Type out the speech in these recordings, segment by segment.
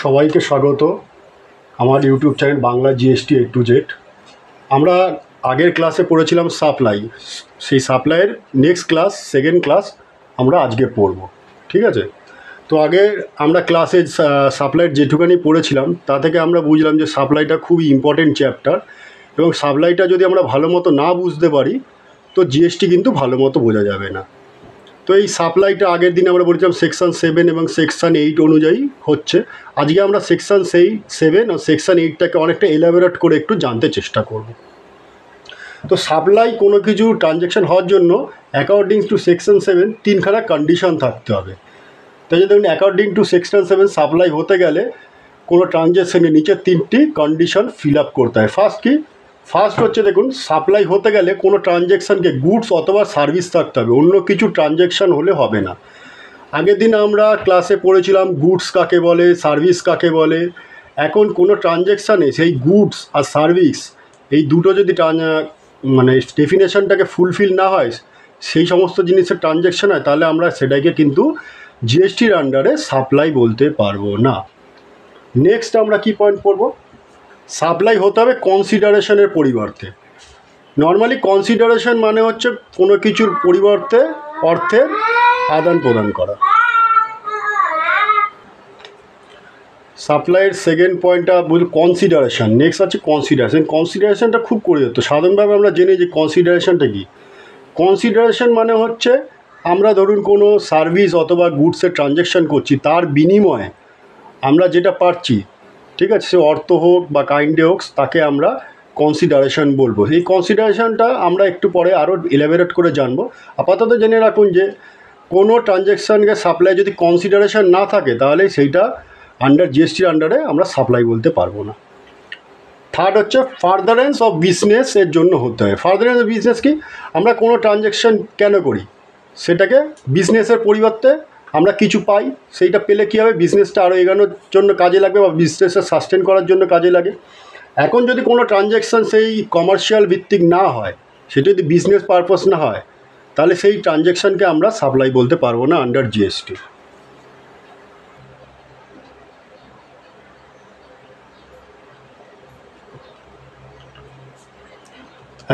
সবাইকে স্বাগত আমার YouTube channel Bangla GST A to Z. আমরা আগের ক্লাসে পড়েছিলাম সাপ্লাই, সেই সাপ্লাইয়ের নেক্সট ক্লাস সেকেন্ড ক্লাস আমরা আজকে পড়ব, ঠিক আছে? তো আগে আমরা ক্লাসে সাপ্লাইয়ের যেটুখানি পড়েছিলাম তা থেকে আমরা বুঝলাম যে সাপ্লাইটা খুবই ইম্পর্টেন্ট চ্যাপ্টার, এবং সাপ্লাইটা যদি আমরা ভালো মতো না বুঝতে পারি তো জিএসটি কিন্তু ভালো মতো বোঝা যাবে না। তো এই সাপ্লাইটা আগের দিন আমরা বলেছিলাম সেকশন 7 এবং সেকশন 8 অনুযায়ী হচ্ছে। আজকে আমরা সেকশন 7 ও সেকশন 8টাকে অনেকটা এলাবোরেট করে একটু জানতে চেষ্টা করব। তো সাপ্লাই কোনো কিছু ট্রানজ্যাকশন হওয়ার জন্য অ্যাকর্ডিং টু সেকশন 7 তিনখানা কন্ডিশন থাকতে হবে। তাই যে দেখুন, অ্যাকর্ডিং টু সেকশন 7 সাপ্লাই হতে গেলে কোনো ট্রানজ্যাকশনের নিচে তিনটি কন্ডিশন ফিল আপ করতে হয়। ফার্স্ট হচ্ছে, দেখুন, সাপ্লাই হতে গেলে কোনো ট্রানজ্যাকশানকে গুডস অথবা সার্ভিস থাকতে হবে, অন্য কিছু ট্রানজ্যাকশান হলে হবে না। আগের দিন আমরা ক্লাসে পড়েছিলাম গুডস কাকে বলে, সার্ভিস কাকে বলে। এখন কোনো ট্রানজ্যাকশানে সেই গুডস আর সার্ভিস এই দুটো যদি মানে ডেফিনেশনটাকে ফুলফিল না হয়, সেই সমস্ত জিনিসের ট্রানজ্যাকশান হয়, তাহলে আমরা সেটাকে কিন্তু জিএসটির আন্ডারে সাপ্লাই বলতে পারবো না। নেক্সট আমরা কি পয়েন্ট পড়ব? সাপ্লাই হতে হবে কনসিডারেশনের পরিবর্তে। নর্মালি কনসিডারেশন মানে হচ্ছে কোনো কিছুর পরিবর্তে অর্থের আদান প্রদান করা। সাপ্লাইয়ের সেকেন্ড পয়েন্টটা বলি কনসিডারেশন। নেক্সট আছে কনসিডারেশন। কনসিডারেশনটা খুব পরিবর্ত। সাধারণভাবে আমরা জেনে যে কনসিডারেশনটা কী। কনসিডারেশন মানে হচ্ছে আমরা ধরুন কোনো সার্ভিস অথবা গুডসের ট্রানজ্যাকশান করছি, তার বিনিময়ে আমরা যেটা পাচ্ছি, ঠিক আছে, সে অর্থ হোক বা কাইন্ডে হোক, তাকে আমরা কনসিডারেশন বলবো। এই কনসিডারেশনটা আমরা একটু পরে আরও এলাবোরেট করে জানবো। আপাতত জেনে রাখুন যে কোনো ট্রানজ্যাকশানকে সাপ্লাই যদি কনসিডারেশন না থাকে তাহলে সেইটা আন্ডার জিএসটির আন্ডারে আমরা সাপ্লাই বলতে পারবো না। থার্ড হচ্ছে ফার্দারেন্স অফ বিজনেস এর জন্য হতে হয়। ফার্দারেন্স অফ বিজনেস কি? আমরা কোনো ট্রানজ্যাকশান কেন করি, সেটাকে বিজনেসের পরিবর্তে আমরা কিছু পাই, সেইটা পেলে কী হবে, বিজনেসটা আরও এগোনোর জন্য কাজে লাগবে বা বিজনেসটা সাস্টেন করার জন্য কাজে লাগে। এখন যদি কোনো ট্রানজ্যাকশান সেই কমার্শিয়াল ভিত্তিক না হয়, সেটা যদি বিজনেস পারপাস না হয়, তাহলে সেই ট্রানজ্যাকশানকে আমরা সাপ্লাই বলতে পারবো না আন্ডার জিএসটি।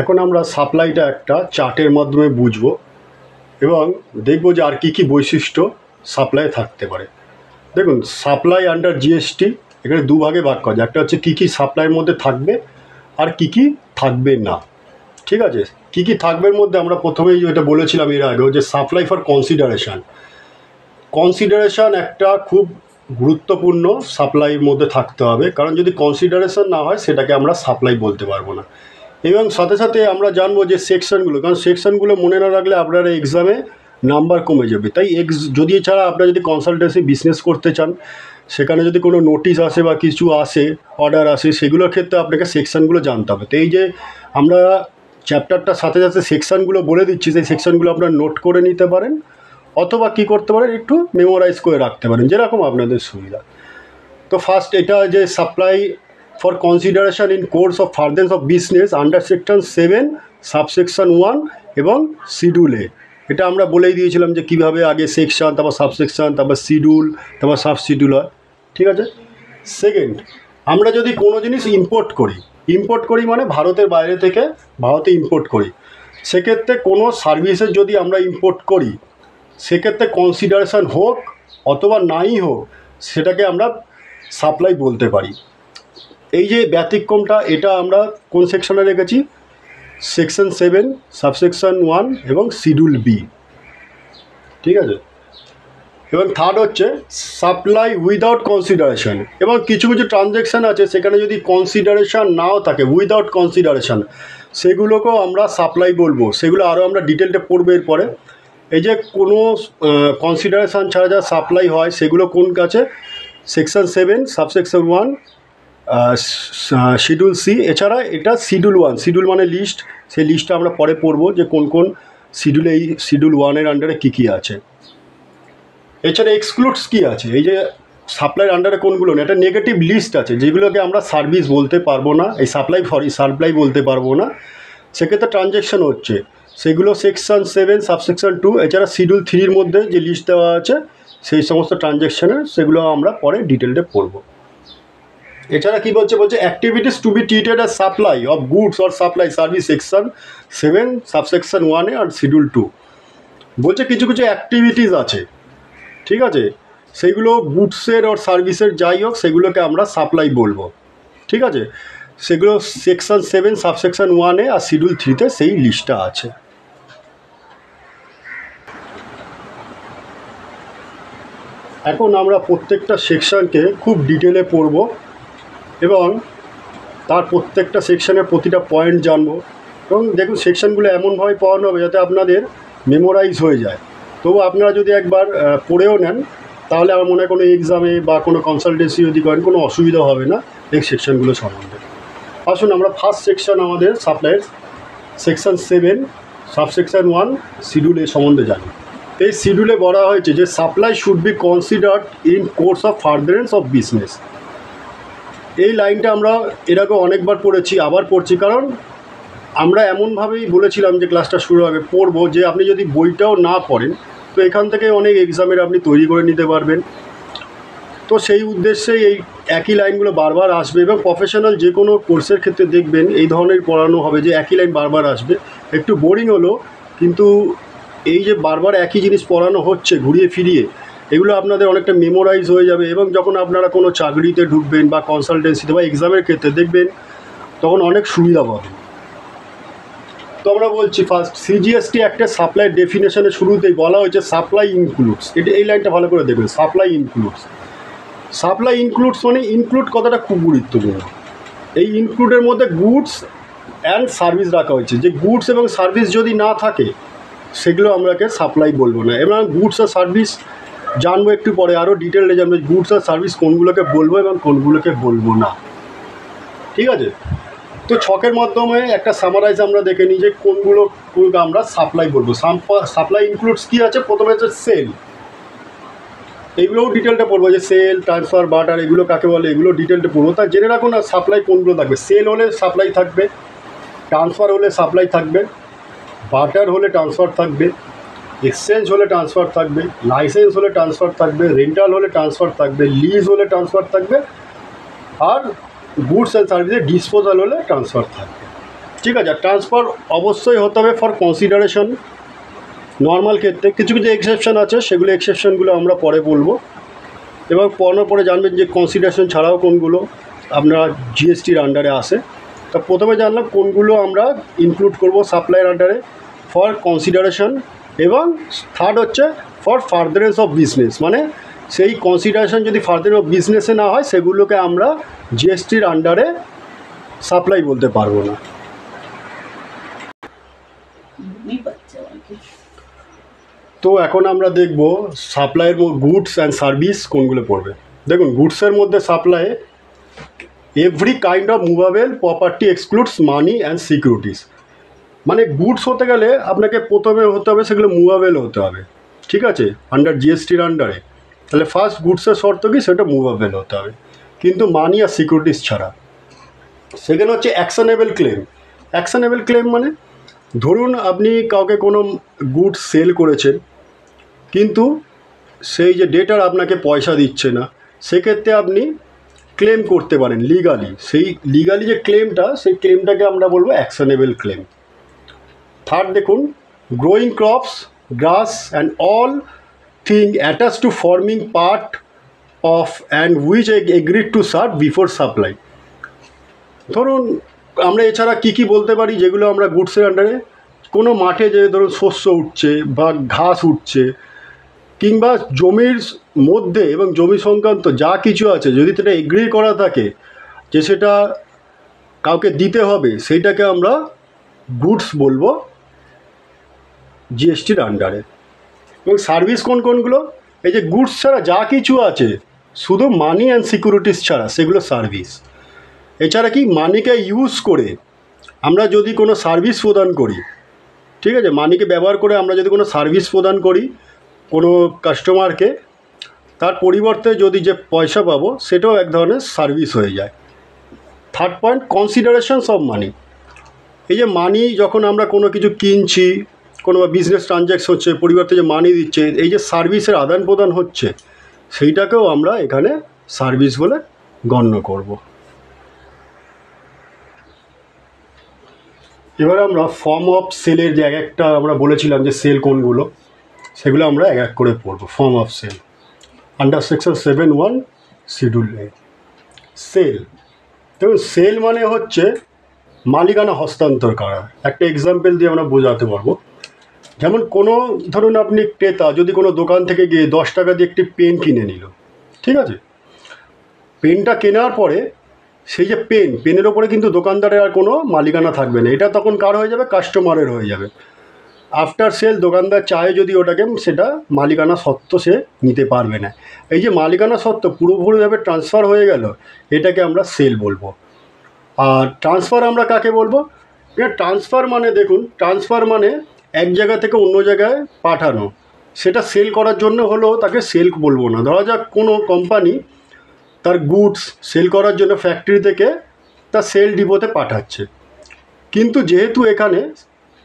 এখন আমরা সাপ্লাইটা একটা চার্টের মাধ্যমে বুঝবো এবং দেখব যে আর কী কী বৈশিষ্ট্য সাপ্লাই থাকতে পারে। দেখুন, সাপ্লাই আন্ডার জিএসটি এখানে দুভাগে ভাগ করা যায়। একটা হচ্ছে কী কী সাপ্লাইয়ের মধ্যে থাকবে আর কী কী থাকবে না, ঠিক আছে? কী কী থাকবে মধ্যে আমরা প্রথমেই যেটা বলেছিলাম এর আগেও, যে সাপ্লাই ফর কনসিডারেশান। কনসিডারেশান একটা খুব গুরুত্বপূর্ণ সাপ্লাইয়ের মধ্যে থাকতে হবে, কারণ যদি কনসিডারেশান না হয় সেটাকে আমরা সাপ্লাই বলতে পারবো না। এবং সাথে সাথে আমরা জানবো যে সেকশনগুলো, কারণ সেকশনগুলো মনে না রাখলে আপনার এক্সামে নাম্বার কমে যাবে। তাই যদি এছাড়া আপনারা যদি কনসালটেন্সি বিজনেস করতে চান, সেখানে যদি কোনো নোটিশ আসে বা কিছু আসে, অর্ডার আসে, সেগুলোর ক্ষেত্রে আপনাকে সেকশনগুলো জানতে হবে। তো এই যে আমরা চ্যাপ্টারটার সাথে সাথে সেকশনগুলো বলে দিচ্ছি, সেই সেকশনগুলো আপনারা নোট করে নিতে পারেন, অথবা কী করতে পারেন, একটু মেমোরাইজ করে রাখতে পারেন, যেরকম আপনাদের সুবিধা। তো ফার্স্ট এটা যে supply for consideration in course of furtherance of business under section 7 subsection 1 এবং শিডিউল এ। এটা আমরা বলেই দিয়েছিলাম যে কীভাবে আগে সেকশন, তারপর সাবসেকশন, তারপর শিডিউল, তারপর সাব শিডিউল হয়, ঠিক আছে? সেকেন্ড, আমরা যদি কোনো জিনিস ইম্পোর্ট করি মানে ভারতের বাইরে থেকে ভারতে ইম্পোর্ট করি, সেক্ষেত্রে কোনো সার্ভিসের যদি আমরা ইম্পোর্ট করি, সেক্ষেত্রে কনসিডারেশন হোক অথবা নাই হোক, সেটাকে আমরা সাপ্লাই বলতে পারি। এই যে ব্যতিক্রমটা, এটা আমরা কোন সেকশনে রেখেছি? সেকশন 7 সাবসেকশন 1 এবং শিডিউল বি, ঠিক আছে? এবং থার্ড হচ্ছে সাপ্লাই উইদাউট কনসিডারেশন। এবং কিছু কিছু ট্রানজ্যাকশান আছে সেখানে যদি কনসিডারেশান নাও থাকে, উইদাউট কনসিডারেশান, সেগুলোকেও আমরা সাপ্লাই বলবো। সেগুলো আরও আমরা ডিটেলটা পড়বো এরপরে। এই যে কোনো কনসিডারেশান ছাড়া যা সাপ্লাই হয়, সেগুলো কোন কাছে? Section 7 subsection 1 schedule C. এছাড়া এটা শিডিউল 1, শিডিউল মানে লিস্ট, সেই লিস্টটা আমরা পরে পড়বো যে কোন কোন শিডিউলে, এই শিডিউল 1-এর আন্ডারে কী কী আছে। এছাড়া এক্সক্লুডস কী আছে, এই যে সাপ্লাইয়ের আন্ডারে কোনগুলো না, একটা নেগেটিভ লিস্ট আছে যেগুলোকে আমরা সার্ভিস বলতে পারবো না, এই সাপ্লাই বলতে পারবো না, সেক্ষেত্রে ট্রানজ্যাকশান হচ্ছে, সেগুলো সেকশন 7 সাবসেকশন 2। এছাড়া শিডিউল 3-র মধ্যে যে লিস্ট দেওয়া আছে সেই সমস্ত ট্রানজ্যাকশানের, সেগুলো আমরা পরে ডিটেলডে পড়বো। এছাড়া কি বলছে, activities to be treated as supply of goods or supply service section 7 subsection 1 আর শিডিউল 2। বলছে কিছু কিছু অ্যাক্টিভিটিস আছে, ঠিক আছে, সেইগুলো গুডসের আর সার্ভিসের যাই হোক সেগুলোকে আমরা সাপ্লাই বলবো, ঠিক আছে। সেগুলো সেকশন 7 সাবসেকশন 1 আর শিডিউল 3-তে সেই লিস্টটা আছে। এখন আমরা প্রত্যেকটা সেকশনকে খুব ডিটেলে পড়ব এবং তার প্রত্যেকটা সেকশনের প্রতিটা পয়েন্ট জানবো। এবং দেখুন সেকশনগুলো এমনভাবে পড়ানো হবে যাতে আপনাদের মেমোরাইজ হয়ে যায়। তবু আপনারা যদি একবার পড়েও নেন তাহলে আমার মনে হয় কোনো এক্সামে বা কোনো কনসালটেন্সি যদি করেন কোনো অসুবিধা হবে না এই সেকশনগুলো সম্বন্ধে। আসুন আমরা ফার্স্ট সেকশন আমাদের সাপ্লাইয়ের সেকশন 7 সাবসেকশন 1 শিডিউল এ সম্বন্ধে জানি। এই শিডিউলে বলা হয়েছে যে supply should be considered in course of furtherance of business. এই লাইনটা আমরা এর আগে অনেকবার পড়েছি, আবার পড়ছি, কারণ আমরা এমনভাবেই বলেছিলাম যে ক্লাসটা শুরু হবে পড়বো যে আপনি যদি বইটাও না পড়েন তো এখান থেকে অনেক এক্সামের আপনি তৈরি করে নিতে পারবেন। তো সেই উদ্দেশ্যে এই একই লাইনগুলো বারবার আসবে এবং প্রফেশনাল যে কোনো কোর্সের ক্ষেত্রে দেখবেন এই ধরনের পড়ানো হবে যে একই লাইন বারবার আসবে। একটু বোরিং হলো, কিন্তু এই যে বারবার একই জিনিস পড়ানো হচ্ছে ঘুরিয়ে ফিরিয়ে, এগুলো আপনাদের অনেকটা মেমোরাইজ হয়ে যাবে এবং যখন আপনারা কোনো চাকরিতে ঢুকবেন বা কনসালটেন্সিতে বা এক্সামের ক্ষেত্রে দেখবেন তখন অনেক সুবিধা পাবেন। তো আমরা বলছি ফার্স্ট সিজিএসটি অ্যাক্টের সাপ্লাই ডেফিনেশনের শুরুতেই বলা হয়েছে সাপ্লাই ইনক্লুডস। এটা এই লাইনটা ভালো করে দেখবেন, সাপ্লাই ইনক্লুডস। সাপ্লাই ইনক্লুডস মানে ইনক্লুড কথাটা খুব গুরুত্বপূর্ণ। এই ইনক্লুডের মধ্যে গুডস অ্যান্ড সার্ভিস রাখা হয়েছে, যে গুডস এবং সার্ভিস যদি না থাকে সেগুলো আমরাকে সাপ্লাই বলবো না। এবং গুডস আর সার্ভিস জানবো একটু পরে, আরও ডিটেলে জানবো গুডস আর সার্ভিস কোনগুলোকে বলবো এবং কোনগুলোকে বলবো না, ঠিক আছে। তো ছকের মাধ্যমে একটা সামারাইজ আমরা দেখে নিই যে কোনগুলো আমরা সাপ্লাই বলবো। সাপ্লাই ইনক্লুডস কী আছে, প্রথমে হচ্ছে সেল, এইগুলোও ডিটেলটা পড়বো যে সেল, ট্রান্সফার, বার্টার এগুলো কাকে বলে এগুলো ডিটেলটা পড়বো। তা জেনে রাখুন না সাপ্লাই কোনগুলো থাকবে। সেল হলে সাপ্লাই থাকবে, ট্রান্সফার হলে সাপ্লাই থাকবে, বার্টার হলে ট্রান্সফার থাকবে, এক্সচেঞ্জ হলে ট্রান্সফার থাকবে, লাইসেন্স হলে ট্রান্সফার থাকবে, রেন্টাল হলে ট্রান্সফার থাকবে, লিজ হলে ট্রান্সফার থাকবে, আর গুডস অ্যান্ড সার্ভিসের ডিসপোজাল হলে ট্রান্সফার থাকবে, ঠিক আছে। ট্রান্সফার অবশ্যই হতে হবে ফর কনসিডারেশন নর্মাল ক্ষেত্রে। কিছু কিছু এক্সেপশন আছে, সেগুলো এক্সেপশনগুলো আমরা পরে বলবো এবং পড়ানোর পরে জানবেন যে কনসিডারেশন ছাড়াও কোনগুলো আপনারা জিএসটির আন্ডারে আসে। তা প্রথমে জানলাম কোনগুলো আমরা ইনক্লুড করব সাপ্লাইয়ের আন্ডারে ফর কনসিডারেশন, এবং থার্ড হচ্ছে ফর ফার্দারেন্স অফ বিজনেস, মানে সেই কনসিডারেশন যদি ফার্দারেন্স অফ বিজনেসে না হয় সেগুলোকে আমরা জিএসটির আন্ডারে সাপ্লাই বলতে পারবো না। তো এখন আমরা দেখব সাপ্লাইয়ের গুডস অ্যান্ড সার্ভিস কোনগুলো পড়বে। দেখুন গুডসের মধ্যে supply every kind of movable property excludes money and securities. মানে গুডস হতে গেলে আপনাকে প্রথমে হতে হবে সেগুলো মুভেবল হতে হবে, ঠিক আছে, আন্ডার জিএসটির আন্ডারে। তাহলে ফার্স্ট গুডসের শর্ত কি, সেটা মুভেবল হতে হবে, কিন্তু মানি আর সিকিউরিটিস ছাড়া। সেকেন্ড হচ্ছে অ্যাকশনেবল ক্লেম। অ্যাকশনেবল ক্লেম মানে ধরুন আপনি কাউকে কোনো গুডস সেল করেছেন কিন্তু সেই যে ডেটার আপনাকে পয়সা দিচ্ছে না, সেক্ষেত্রে আপনি ক্লেম করতে পারেন লিগালি। সেই লিগালি যে ক্লেমটা, সেই ক্লেমটাকে আমরা বলবো অ্যাকশনেবল ক্লেম। থার্ড দেখুন growing crops, glass and all thing attach to forming part of and which agreed to serve before supply. ধরুন আমরা এছাড়া কী বলতে পারি যেগুলো আমরা গুডসের আন্ডারে, কোনো মাঠে যে ধরুন শস্য উঠছে বা ঘাস উঠছে কিংবা জমির মধ্যে এবং জমি সংক্রান্ত যা কিছু আছে যদি সেটা এগ্রি করা থাকে যে সেটা কাউকে দিতে হবে, সেইটাকে আমরা গুডস বলবো জিএসটির আন্ডারে। এবং সার্ভিস কোনগুলো, এই যে গুডস ছাড়া যা কিছু আছে শুধু মানি অ্যান্ড সিকিউরিটিস ছাড়া সেগুলো সার্ভিস। এছাড়া কি মানিকে ইউজ করে আমরা যদি কোনো সার্ভিস প্রদান করি, ঠিক আছে, মানিকে ব্যবহার করে আমরা যদি কোনো সার্ভিস প্রদান করি কোনো কাস্টমারকে, তার পরিবর্তে যদি যে পয়সা পাবো সেটাও এক ধরনের সার্ভিস হয়ে যায়। Third point considerations of money. এই যে মানি যখন আমরা কোনো কিছু কিনছি, কোনো বিজনেস ট্রানজ্যাকশন হচ্ছে, পরিবর্তে যে মানি দিচ্ছে, এই যে সার্ভিসের আদান প্রদান হচ্ছে সেইটাকেও আমরা এখানে সার্ভিস বলে গণ্য করব। এবার আমরা ফর্ম অফ সেলের যে এক একটা আমরা বলেছিলাম যে সেল কোনগুলো, সেগুলো আমরা এক এক করে পড়ব। Form of sale under section 7(1) schedule এ। সেল, দেখুন সেল মানে হচ্ছে মালিকানা হস্তান্তর করা। একটা এক্সাম্পল দিয়ে আমরা বোঝাতে পারবো। যেমন কোনো ধরুন আপনি ক্রেতা যদি কোনো দোকান থেকে গিয়ে 10 টাকা দিয়ে একটি পেন কিনে নিল, ঠিক আছে, পেনটা কেনার পরে সেই যে পেনের ওপরে কিন্তু দোকানদারের আর কোনো মালিকানা থাকবে না, এটা তখন কার হয়ে যাবে? কাস্টমারের হয়ে যাবে। আফটার সেল দোকানদার চায় যদি ওটাকে, সেটা মালিকানা সত্ত্ব সে নিতে পারবে না। এই যে মালিকানা সত্ত্ব পুরোপুরিভাবে ট্রান্সফার হয়ে গেল, এটাকে আমরা সেল বলবো। আর ট্রান্সফার আমরা কাকে বলবো? ট্রান্সফার মানে দেখুন, ট্রান্সফার মানে এক জায়গা থেকে অন্য জায়গায় পাঠানো। সেটা সেল করার জন্য হলেও তাকে সেল বলবো না। ধরা যাক কোনো কোম্পানি তার গুডস সেল করার জন্য ফ্যাক্টরি থেকে তার সেল ডিপোতে পাঠাচ্ছে, কিন্তু যেহেতু এখানে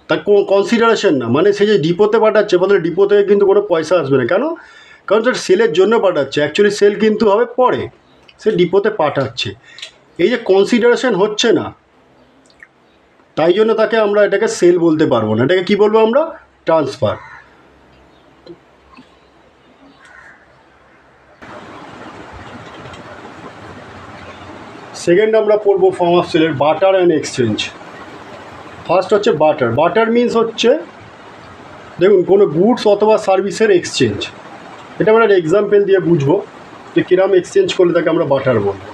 তার কোনো কনসিডারেশন না, মানে সে যে ডিপোতে পাঠাচ্ছে বলে ডিপো থেকে কিন্তু কোনো পয়সা আসবে না। কেন? কারণ তার সেলের জন্য পাঠাচ্ছে, অ্যাকচুয়ালি সেল কিন্তু হবে পরে, সে ডিপোতে পাঠাচ্ছে। এই যে কনসিডারেশন হচ্ছে না, তাই জন্য তাকে আমরা এটাকে সেল বলতে পারবো না। এটাকে কি বলবো আমরা? ট্রান্সফার। সেকেন্ড আমরা পড়বো ফর্ম অফ সেলের বার্টার অ্যান্ড এক্সচেঞ্জ। ফার্স্ট হচ্ছে বার্টার। বার্টার মিনস হচ্ছে দেখুন কোনো গুডস অথবা সার্ভিসের এক্সচেঞ্জ। এটা আমরা একটা এক্সাম্পল দিয়ে বুঝবো যে কিরম এক্সচেঞ্জ করলে তাকে আমরা বার্টার বলবো।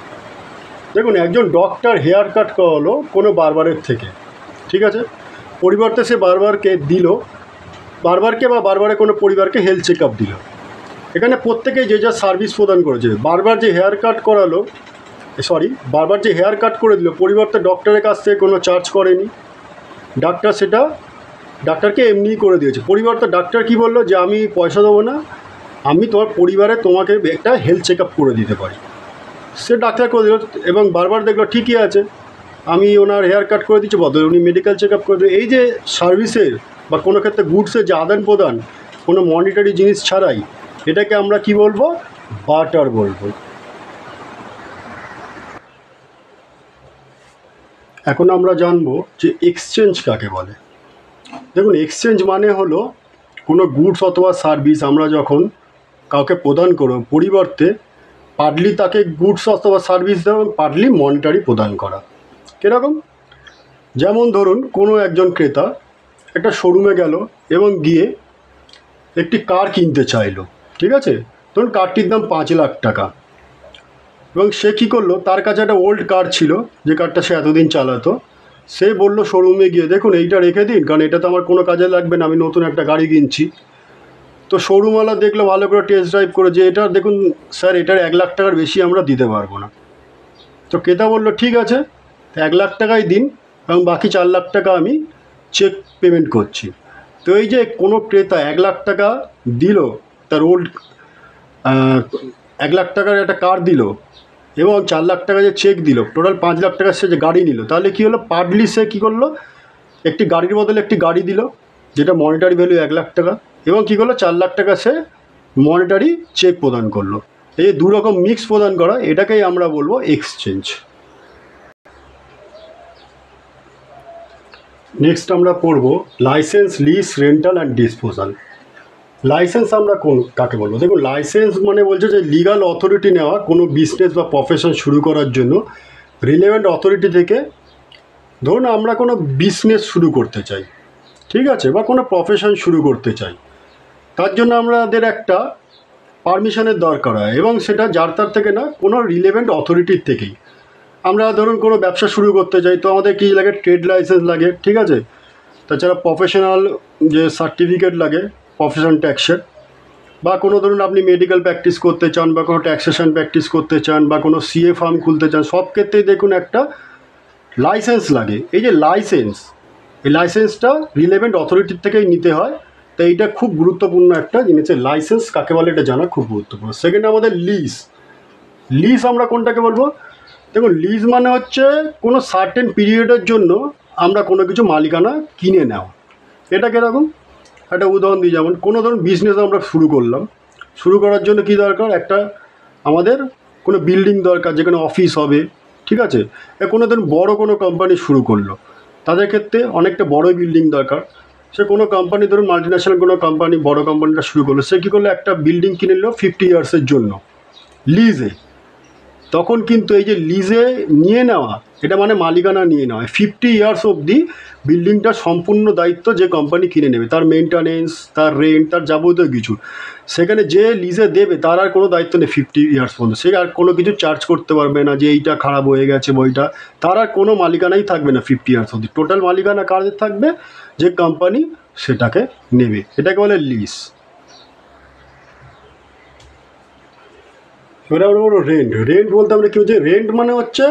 দেখুন একজন ডক্টর হেয়ার কাট করালো কোনো বারবারের থেকে, ঠিক আছে, পরিবর্তে সে বারবারকে দিল, বারবারকে বা বারবারে কোনো পরিবারকে হেলথ চেক আপ দিল। এখানে প্রত্যেকেই যে যা সার্ভিস প্রদান করেছে। বারবার যে হেয়ার কাট করালো, বারবার যে হেয়ার কাট করে দিল, পরিবর্তে ডক্টরের কাছ থেকে কোনো চার্জ করেনি, ডাক্তার সেটা ডাক্তারকে এমনিই করে দিয়েছে। পরিবর্তে ডাক্তার কি বললো যে আমি পয়সা দেবো না, আমি তোমার পরিবারে তোমাকে একটা হেলথ চেক আপ করে দিতে পারি। সে ডাক্তার করে দিল এবং বারবার দেখলো ঠিকই আছে, আমি ওনার হেয়ার কাট করে দিচ্ছি, বদলে উনি মেডিকেল চেক আপ করে দিল। এই যে সার্ভিসের বা কোনো ক্ষেত্রে গুডসের যে আদান প্রদান কোনো মনিটারি জিনিস ছাড়াই, এটাকে আমরা কি বলবো? বার্টার বলবো। এখন আমরা জানবো যে এক্সচেঞ্জ কাকে বলে। দেখুন এক্সচেঞ্জ মানে হলো কোনো গুডস অথবা সার্ভিস আমরা যখন কাউকে প্রদান করব, পরিবর্তে পার্টলি তাকে গুডস অথবা সার্ভিস দেওয়া এবং পার্টলি মনিটারি প্রদান করা। কীরকম? যেমন ধরুন কোনো একজন ক্রেতা একটা শোরুমে গেল এবং গিয়ে একটি কার কিনতে চাইলো, ঠিক আছে, ধরুন কারটির দাম 5 লাখ টাকা। এবং সে কী করলো, তার কাছে একটা ওল্ড কার ছিল যে কারটা সে এতদিন চালাতো। সে বলল শোরুমে গিয়ে, দেখুন এইটা রেখে দিন, কারণ এটা তো আমার কোনো কাজে লাগবে না, আমি নতুন একটা গাড়ি কিনছি। তো শোরুমওয়ালা দেখলো ভালো করে টেস্ট ড্রাইভ করে যে এটা দেখুন স্যার, এটার 1 লাখ টাকার বেশি আমরা দিতে পারবো না। তো ক্রেতা বললো ঠিক আছে, 1 লাখ টাকাই দিন এবং বাকি 4 লাখ টাকা আমি চেক পেমেন্ট করছি। তো এই যে কোনো ক্রেতা 1 লাখ টাকা দিল, তার ওল্ড 1 লাখ টাকার একটা কার দিল এবং 4 লাখ টাকা যে চেক দিল, টোটাল 5 লাখ টাকার সে যে গাড়ি নিল, তাহলে কী হলো? পার্টলি সে কী করলো, একটি গাড়ির বদলে একটি গাড়ি দিল যেটা মনিটারি ভ্যালু 1 লাখ টাকা, এবং কী করলো 4 লাখ টাকা সে মনিটারি চেক প্রদান করলো। এই দু রকম মিক্স প্রদান করা, এটাকেই আমরা বলবো এক্সচেঞ্জ। নেক্সট আমরা পড়ব licence, lease, rental and disposal. Licence আমরা কাকে বলবো? দেখুন লাইসেন্স মানে বলছে যে লিগাল অথরিটি নেওয়া কোনো বিজনেস বা প্রফেশন শুরু করার জন্য রিলেভেন্ট অথরিটি থেকে। ধরুন আমরা কোনো বিজনেস শুরু করতে চাই, ঠিক আছে, বা কোনো প্রফেশন শুরু করতে চাই, তার জন্য আমাদের একটা পারমিশনের দরকার হয় এবং সেটা যার তার থেকে না, কোনো রিলেভেন্ট অথরিটির থেকেই। আমরা ধরুন কোনো ব্যবসা শুরু করতে চাই, তো আমাদের কী লাগে? ট্রেড লাইসেন্স লাগে, ঠিক আছে, তাছাড়া প্রফেশনাল যে সার্টিফিকেট লাগে প্রফেশন ট্যাক্সের, বা কোনো ধরুন আপনি মেডিকেল প্র্যাকটিস করতে চান বা কোনো ট্যাক্সেশন প্র্যাকটিস করতে চান বা কোনো সিএ ফার্ম খুলতে চান, সব ক্ষেত্রেই দেখুন একটা লাইসেন্স লাগে। এই যে লাইসেন্স, এই লাইসেন্সটা রিলেভেন্ট অথরিটির থেকেই নিতে হয়। তো এইটা খুব গুরুত্বপূর্ণ একটা জিনিস। লাইসেন্স কাকে বলে এটা জানা খুব গুরুত্বপূর্ণ। সেকেন্ড আমাদের লিজ। লিজ আমরা কোনটাকে বলবো? দেখুন লিজ মানে হচ্ছে কোনো সার্টেন পিরিয়ডের জন্য আমরা কোনো কিছু মালিকানা কিনে নেওয়া। এটা কীরকম? একটা উদাহরণ দিই, যেমন কোনো ধরুন বিজনেস আমরা শুরু করলাম, শুরু করার জন্য কী দরকার? একটা আমাদের কোনো বিল্ডিং দরকার যেখানে অফিস হবে, ঠিক আছে, কোনো ধরুন বড় কোনো কোম্পানি শুরু করলো, তাদের ক্ষেত্রে অনেকটা বড় বিল্ডিং দরকার। সে কোনো কোম্পানি, ধরুন মাল্টিন্যাশনাল কোনো কোম্পানি, বড় কোম্পানিটা শুরু করলো, সে কী করলো, একটা বিল্ডিং কিনে নিল 50 ইয়ার্সের জন্য লিজে। তখন কিন্তু এই যে লিজে নিয়ে নেওয়া, এটা মানে মালিকানা নিয়ে নেওয়া, 50 ইয়ার্স অবধি বিল্ডিংটার সম্পূর্ণ দায়িত্ব যে কোম্পানি কিনে নেবে, তার মেনটেনেন্স, তার রেন্ট, তার যাবতীয় কিছু। সেখানে যে লিজে দেবে তার আর কোনো দায়িত্ব নেই 50 ইয়ার্স পর্যন্ত। সে আর কোনো কিছু চার্জ করতে পারবে না যে এইটা খারাপ হয়ে গেছে বইটা, তার আর কোনো মালিকানাই থাকবে না 50 ইয়ার্স অবধি। টোটাল মালিকানা কাদের থাকবে, যে কোম্পানি সেটাকে নেবে, এটাকে বলে লিজ। এবার আমরা বলবো রেন্ট। রেন্ট বলতে আমরা কী হচ্ছে, রেন্ট মানে হচ্ছে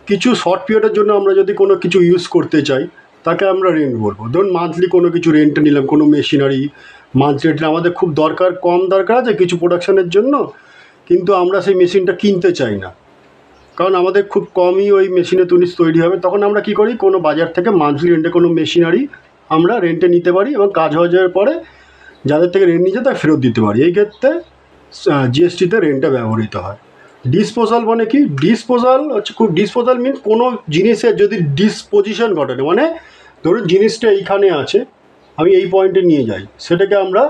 কিছু শর্ট পিরিয়ডের জন্য আমরা যদি কোনো কিছু ইউজ করতে চাই তাকে আমরা রেন্ট বলবো। ধরুন মান্থলি কোনো কিছু রেন্ট নিলাম, কোনো মেশিনারি মান্থলি রেন্ট, আমাদের খুব দরকার, কম দরকার আছে কিছু প্রোডাকশানের জন্য, কিন্তু আমরা সেই মেশিনটা কিনতে চাই না, কারণ আমাদের খুব কমই ওই মেশিনে জিনিস তৈরি হবে। তখন আমরা কী করি, কোনো বাজার থেকে মান্থলি রেন্টে কোনো মেশিনারি আমরা রেন্টে নিতে পারি এবং কাজ হয়ে যাওয়ার পরে যাদের থেকে রেন্ট নিয়েছে তাকে ফেরত দিতে পারি। এই ক্ষেত্রে জিএসটিতে রেন্টটা ব্যবহৃত হয়। ডিসপোজাল মানে কি, ডিসপোজাল হচ্ছে ডিসপোজাল মিনস কোনো জিনিসের যদি ডিসপোজিশন ঘটে, মানে ধরুন জিনিসটা এইখানে আছে, আমি এই পয়েন্টে নিয়ে যাই, সেটাকে আমরা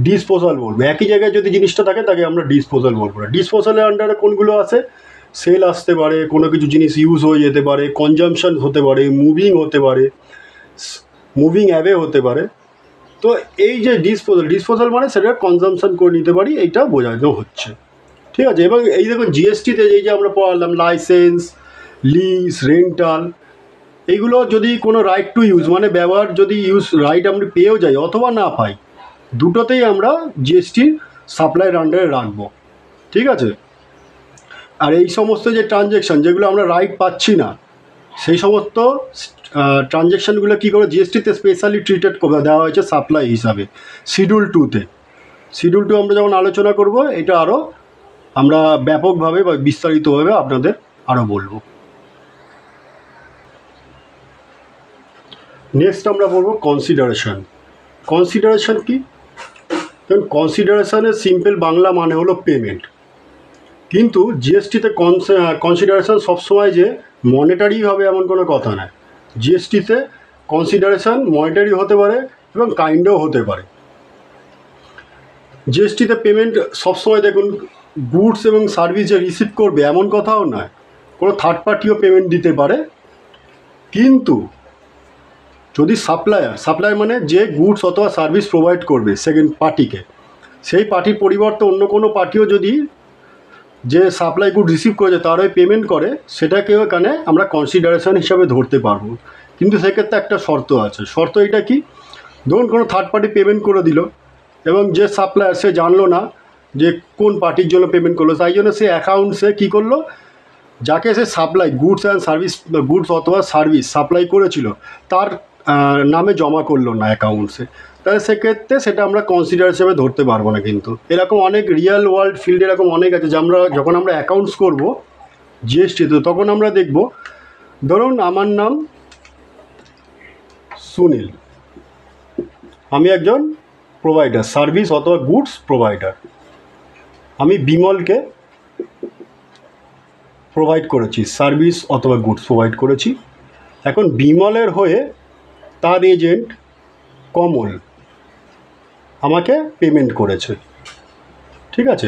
ডিসপোজাল বলবো। একই জায়গায় যদি জিনিসটা থাকে তাকে আমরা ডিসপোজাল বলবো না। ডিসপোজালের আন্ডারে কোনগুলো আছে, সেল আসতে পারে, কোনো কিছু জিনিস ইউজ হয়ে যেতে পারে, কনজামশন হতে পারে, মুভিং হতে পারে, মুভিং অ্যাওয়ে হতে পারে। তো এই যে ডিসপোজাল মানে সেটা কনজামশন করে নিতে পারি, এইটা বোঝানো হচ্ছে, ঠিক আছে। এবং এই দেখুন জিএসটিতে এই যে আমরা পড়ালাম লাইসেন্স, লিজ, রেন্টাল, এইগুলো যদি কোনো রাইট টু ইউজ মানে ব্যবহার যদি ইউজ রাইট আমরা পেয়েও যাই অথবা না পাই, দুটোতেই আমরা জিএসটির সাপ্লাইয়ের আন্ডারে রাখবো, ঠিক আছে। আর এই সমস্ত যে ট্রানজ্যাকশান যেগুলো আমরা রাইট পাচ্ছি না, সেই সমস্ত ট্রানজ্যাকশানগুলো কী করে জিএসটিতে স্পেশালি ট্রিটেড করে দেওয়া হয়েছে সাপ্লাই হিসাবে শিডিউল 2-তে। শিডিউল 2 আমরা যখন আলোচনা করব, এটা আরও আমরা ব্যাপকভাবে বা বিস্তারিতভাবে আপনাদের আরও বলবো। নেক্সট আমরা বলবো কনসিডারেশন। কনসিডারেশন কি, কারণ কনসিডারেশনের সিম্পল বাংলা মানে হলো পেমেন্ট, কিন্তু জিএসটিতে কনসিডারেশন সবসময় যে মনিটারি হবে এমন কোনো কথা নয়। জিএসটিতে কনসিডারেশন মনিটারি হতে পারে এবং কাইন্ডও হতে পারে। জিএসটিতে পেমেন্ট সবসময় দেখুন গুডস এবং সার্ভিস যে রিসিভ করবে এমন কথাও নয়, কোনো থার্ড পার্টিও পেমেন্ট দিতে পারে। কিন্তু যদি সাপ্লায়ার মানে যে গুডস অথবা সার্ভিস প্রোভাইড করবে সেকেন্ড পার্টিকে, সেই পার্টির পরিবর্তে অন্য কোনো পার্টিও যদি যে সাপ্লাই গুড রিসিভ করেছে তার ওই পেমেন্ট করে, সেটাকেও এখানে আমরা কনসিডারেশন হিসাবে ধরতে পারবো। কিন্তু সেক্ষেত্রে একটা শর্ত আছে। শর্ত এটা কি, ধরুন কোনো থার্ড পার্টি পেমেন্ট করে দিল এবং যে সাপ্লায়ার সে জানলো না যে কোন পার্টির জন্য পেমেন্ট করলো, তাই জন্য সে অ্যাকাউন্টসে কী করলো, যাকে সে supply goods and service, goods অথবা সার্ভিস সাপ্লাই করেছিল তার নামে জমা করলো না অ্যাকাউন্টসে, তাহলে সেক্ষেত্রে সেটা আমরা কনসিডার হিসেবে ধরতে পারবো না। কিন্তু এরকম অনেক রিয়েল ওয়ার্ল্ড ফিল্ড এরকম অনেক আছে যে আমরা যখন আমরা অ্যাকাউন্টস করবো জিএসটিতে, তখন আমরা দেখব, ধরুন আমার নাম সুনীল, আমি একজন প্রোভাইডার, সার্ভিস অথবা গুডস প্রোভাইডার, আমি বিমলকে প্রোভাইড করেছি, সার্ভিস অথবা গুডস প্রোভাইড করেছি। এখন বিমলের হয়ে তার এজেন্ট কমল আমাকে পেমেন্ট করেছে, ঠিক আছে।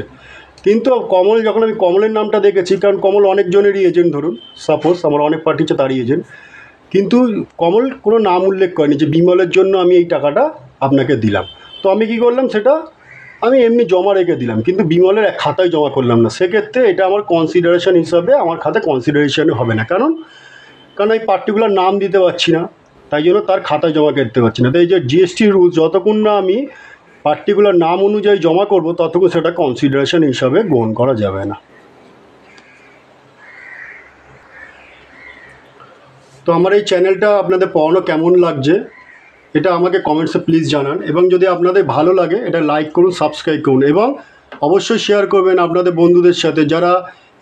কিন্তু কমল, যখন আমি কমলের নামটা দেখেছি, কারণ কমল অনেকজনেরই এজেন্ট, ধরুন সাপোজ আমার অনেক পার্টি হচ্ছে তারই এজেন্ট, কিন্তু কমল কোনো নাম উল্লেখ করেনি যে বিমলের জন্য আমি এই টাকাটা আপনাকে দিলাম। তো আমি কী করলাম, সেটা আমি এমনি জমা রেখে দিলাম, কিন্তু বিমলের এক খাতায় জমা করলাম না। সেক্ষেত্রে এটা আমার কনসিডারেশন হিসাবে আমার খাতায় কনসিডারেশন হবে না, কারণ এই পার্টিকুলার নাম দিতে পারছি না, তাই জন্য তার খাতায় জমা করতে পারছি না। তাই এই যে জিএসটি রুলস, যতক্ষণ না আমি পার্টিকুলার নাম অনুযায়ী জমা করব ততক্ষণ সেটা কনসিডারেশন হিসাবে গ্রহণ করা যাবে না। তো আমার এই চ্যানেলটা আপনাদের পড়ানো কেমন লাগছে এটা আমাকে কমেন্টসে প্লিজ জানান, এবং যদি আপনাদের ভালো লাগে এটা লাইক করুন, সাবস্ক্রাইব করুন, এবং অবশ্যই শেয়ার করবেন আপনাদের বন্ধুদের সাথে যারা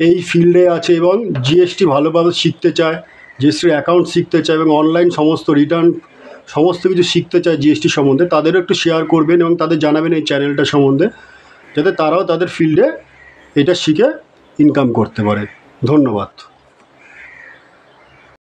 এই ফিল্ডে আছে এবং জিএসটি ভালোভাবে শিখতে চায়, জিএসটির অ্যাকাউন্ট শিখতে চায় এবং অনলাইন সমস্ত রিটার্ন সমস্ত কিছু শিখতে চায় জিএসটি সম্বন্ধে। তাদেরও একটু শেয়ার করবেন এবং তাদের জানাবেন এই চ্যানেলটা সম্বন্ধে, যাতে তারাও তাদের ফিল্ডে এটা শিখে ইনকাম করতে পারে। ধন্যবাদ।